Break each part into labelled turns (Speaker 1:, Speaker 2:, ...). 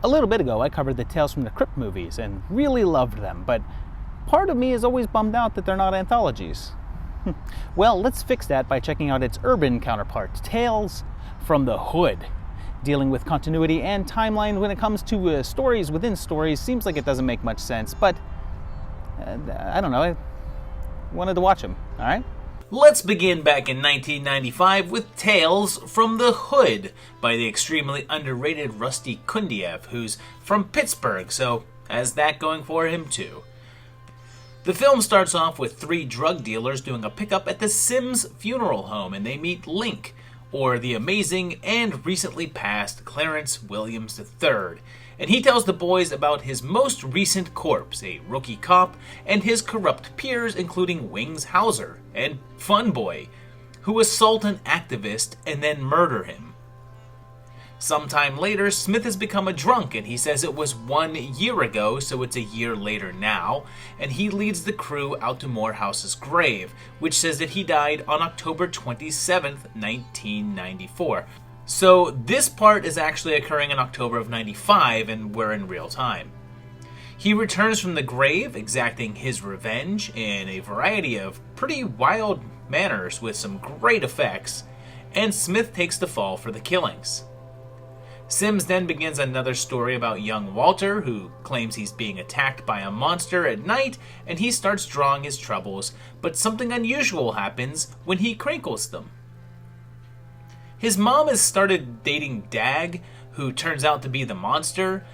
Speaker 1: A little bit ago, I covered the Tales from the Crypt movies and really loved them, but part of me is always bummed out that they're not anthologies. Well, let's fix that by checking out its urban counterpart, Tales from the Hood. Dealing with continuity and timeline when it comes to stories within stories seems like it doesn't make much sense, but I don't know, I wanted to watch them, alright?
Speaker 2: Let's begin back in 1995 with Tales from the Hood by the extremely underrated Rusty Kundiev, who's from Pittsburgh, so has that going for him too. The film starts off with three drug dealers doing a pickup at the Sims funeral home, and they meet Link, or the amazing and recently passed Clarence Williams III. And he tells the boys about his most recent corpse, a rookie cop, and his corrupt peers, including Wings Hauser and Fun Boy, who assault an activist and then murder him. Sometime later, Smith has become a drunk, and he says it was 1 year ago, so it's a year later now, and he leads the crew out to Morehouse's grave, which says that he died on October 27th, 1994. So this part is actually occurring in October of 95, and we're in real time. He returns from the grave, exacting his revenge in a variety of pretty wild manners with some great effects, and Smith takes the fall for the killings. Sims then begins another story about young Walter, who claims he's being attacked by a monster at night, and he starts drawing his troubles, but something unusual happens when he crinkles them. His mom has started dating Dag, who turns out to be the monster,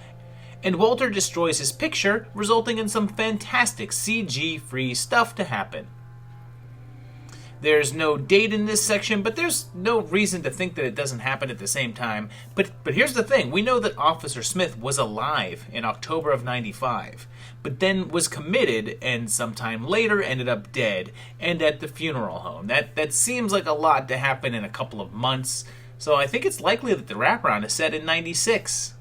Speaker 2: and Walter destroys his picture, resulting in some fantastic CG-free stuff to happen. There's no date in this section, but there's no reason to think that it doesn't happen at the same time. But here's the thing, we know that Officer Smith was alive in October of 95, but then was committed and sometime later ended up dead and at the funeral home. That seems like a lot to happen in a couple of months, so I think it's likely that the wraparound is set in 96.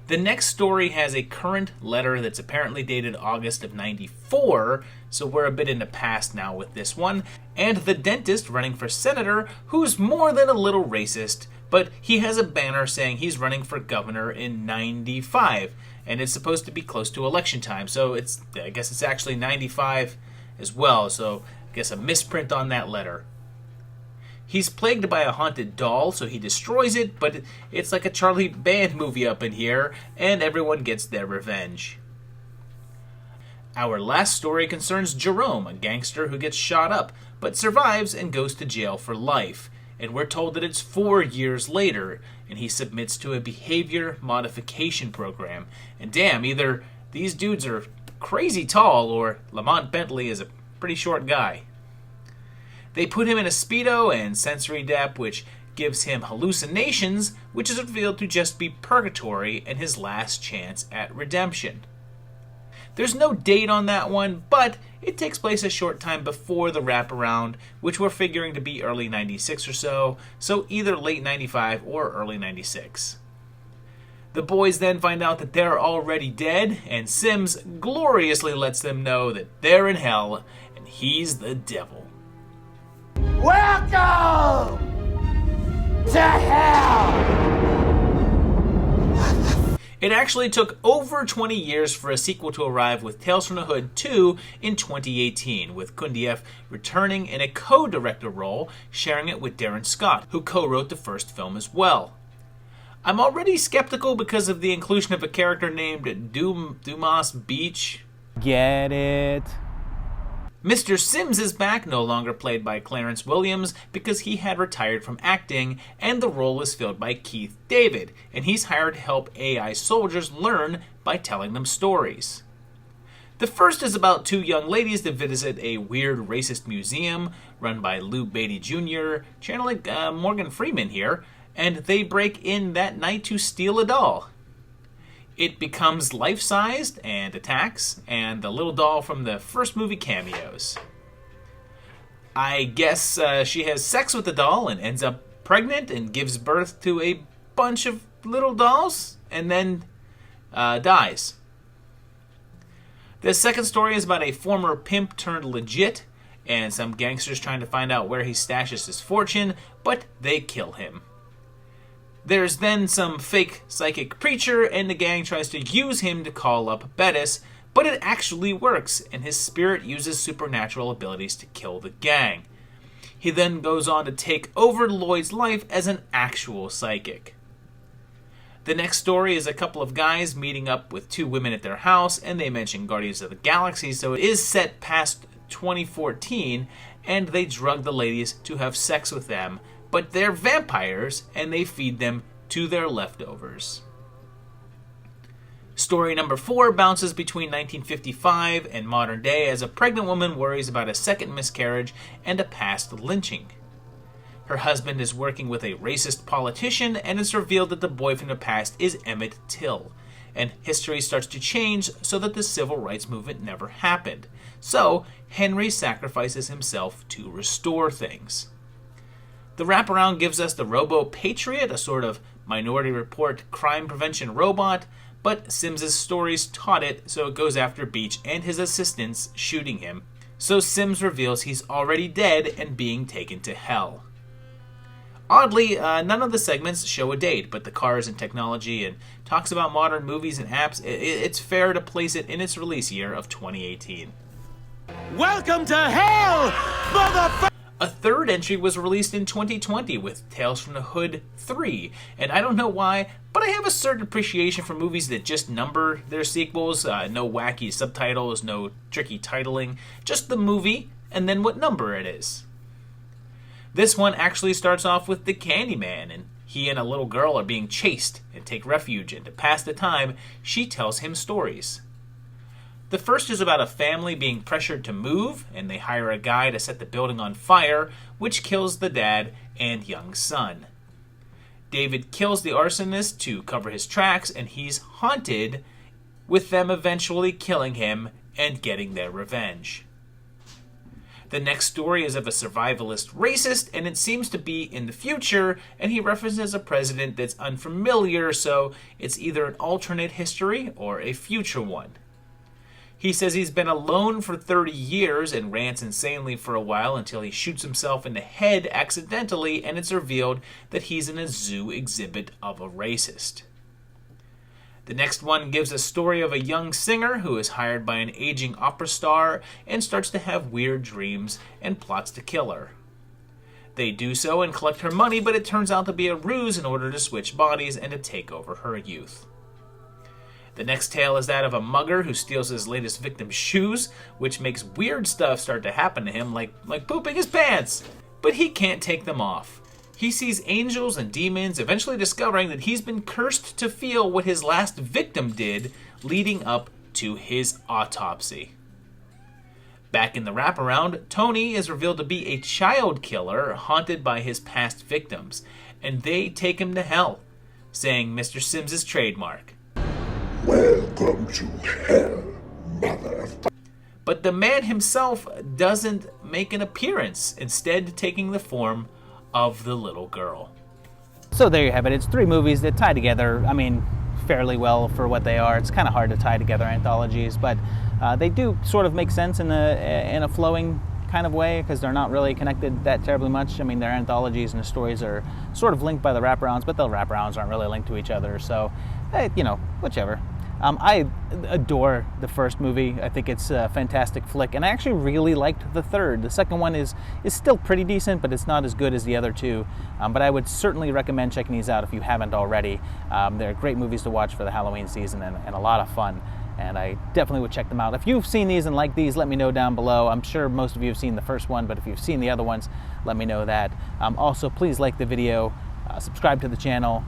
Speaker 2: The next story has a current letter that's apparently dated August of 94, so we're a bit in the past now with this one, and the dentist running for senator who's more than a little racist, but he has a banner saying he's running for governor in 95, and it's supposed to be close to election time, so I guess it's actually 95 as well, so I guess a misprint on that letter. He's plagued by a haunted doll, so he destroys it, but it's like a Charlie Band movie up in here, and everyone gets their revenge. Our last story concerns Jerome, a gangster who gets shot up, but survives and goes to jail for life. And we're told that it's 4 years later, and he submits to a behavior modification program. And damn, either these dudes are crazy tall, or Lamont Bentley is a pretty short guy. They put him in a Speedo and sensory dep, which gives him hallucinations, which is revealed to just be purgatory and his last chance at redemption. There's no date on that one, but it takes place a short time before the wraparound, which we're figuring to be early 96 or so either late 95 or early 96. The boys then find out that they're already dead, and Sims gloriously lets them know that they're in hell, and he's the devil.
Speaker 3: Welcome to hell!
Speaker 2: It actually took over 20 years for a sequel to arrive with Tales from the Hood 2 in 2018, with Kundiev returning in a co-director role, sharing it with Darren Scott, who co-wrote the first film as well. I'm already skeptical because of the inclusion of a character named Dumas Beach.
Speaker 1: Get it?
Speaker 2: Mr. Sims is back, no longer played by Clarence Williams because he had retired from acting, and the role is filled by Keith David, and he's hired to help AI soldiers learn by telling them stories. The first is about two young ladies that visit a weird racist museum run by Lou Beatty Jr., channeling Morgan Freeman here, and they break in that night to steal a doll. It becomes life-sized and attacks, and the little doll from the first movie cameos. I guess she has sex with the doll and ends up pregnant and gives birth to a bunch of little dolls, and then dies. The second story is about a former pimp turned legit, and some gangsters trying to find out where he stashes his fortune, but they kill him. There's then some fake psychic preacher, and the gang tries to use him to call up Bettis, but it actually works, and his spirit uses supernatural abilities to kill the gang. He then goes on to take over Lloyd's life as an actual psychic. The next story is a couple of guys meeting up with two women at their house, and they mention Guardians of the Galaxy, so it is set past 2014, and they drug the ladies to have sex with them, but they're vampires, and they feed them to their leftovers. Story number 4 bounces between 1955 and modern day as a pregnant woman worries about a second miscarriage and a past lynching. Her husband is working with a racist politician, and it's revealed that the boyfriend of the past is Emmett Till, and history starts to change so that the civil rights movement never happened. So, Henry sacrifices himself to restore things. The wraparound gives us the Robo-Patriot, a sort of Minority Report crime prevention robot, but Sims's stories taught it, so it goes after Beach and his assistants, shooting him. So Sims reveals he's already dead and being taken to hell. Oddly, none of the segments show a date, but the cars and technology and talks about modern movies and apps. It's fair to place it in its release year of 2018.
Speaker 3: Welcome to hell, motherfucker!
Speaker 2: A third entry was released in 2020 with Tales from the Hood 3, and I don't know why, but I have a certain appreciation for movies that just number their sequels, no wacky subtitles, no tricky titling, just the movie and then what number it is. This one actually starts off with the Candyman, and he and a little girl are being chased and take refuge, and to pass the time, she tells him stories. The first is about a family being pressured to move, and they hire a guy to set the building on fire, which kills the dad and young son. David kills the arsonist to cover his tracks, and he's haunted, with them eventually killing him and getting their revenge. The next story is of a survivalist racist, and it seems to be in the future, and he references a president that's unfamiliar, so it's either an alternate history or a future one. He says he's been alone for 30 years and rants insanely for a while until he shoots himself in the head accidentally, and it's revealed that he's in a zoo exhibit of a racist. The next one gives a story of a young singer who is hired by an aging opera star and starts to have weird dreams and plots to kill her. They do so and collect her money, but it turns out to be a ruse in order to switch bodies and to take over her youth. The next tale is that of a mugger who steals his latest victim's shoes, which makes weird stuff start to happen to him, like pooping his pants. But he can't take them off. He sees angels and demons, eventually discovering that he's been cursed to feel what his last victim did, leading up to his autopsy. Back in the wraparound, Tony is revealed to be a child killer haunted by his past victims, and they take him to hell, saying Mr. Sims' trademark.
Speaker 4: Welcome to hell, motherfucker.
Speaker 2: But the man himself doesn't make an appearance, instead taking the form of the little girl.
Speaker 1: So there you have it. It's 3 movies that tie together, fairly well for what they are. It's kind of hard to tie together anthologies, but they do sort of make sense in a flowing kind of way, because they're not really connected that terribly much. They're anthologies and the stories are sort of linked by the wraparounds, but the wraparounds aren't really linked to each other, so, whichever. I adore the first movie. I think it's a fantastic flick, and I actually really liked the third. The second one is still pretty decent, but it's not as good as the other two. But I would certainly recommend checking these out if you haven't already. They're great movies to watch for the Halloween season and a lot of fun, and I definitely would check them out. If you've seen these and like these, let me know down below. I'm sure most of you have seen the first one, but if you've seen the other ones, let me know that. Also, please like the video, subscribe to the channel,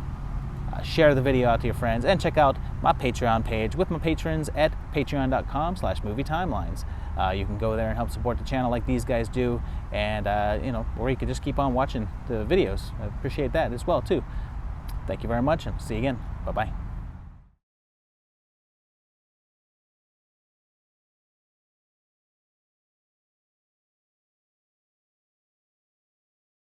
Speaker 1: share the video out to your friends, and check out my Patreon page with my patrons at patreon.com/movietimelines. You can go there and help support the channel like these guys do, and or you could just keep on watching the videos. I appreciate that as well too. Thank you very much, and see you again. Bye-bye.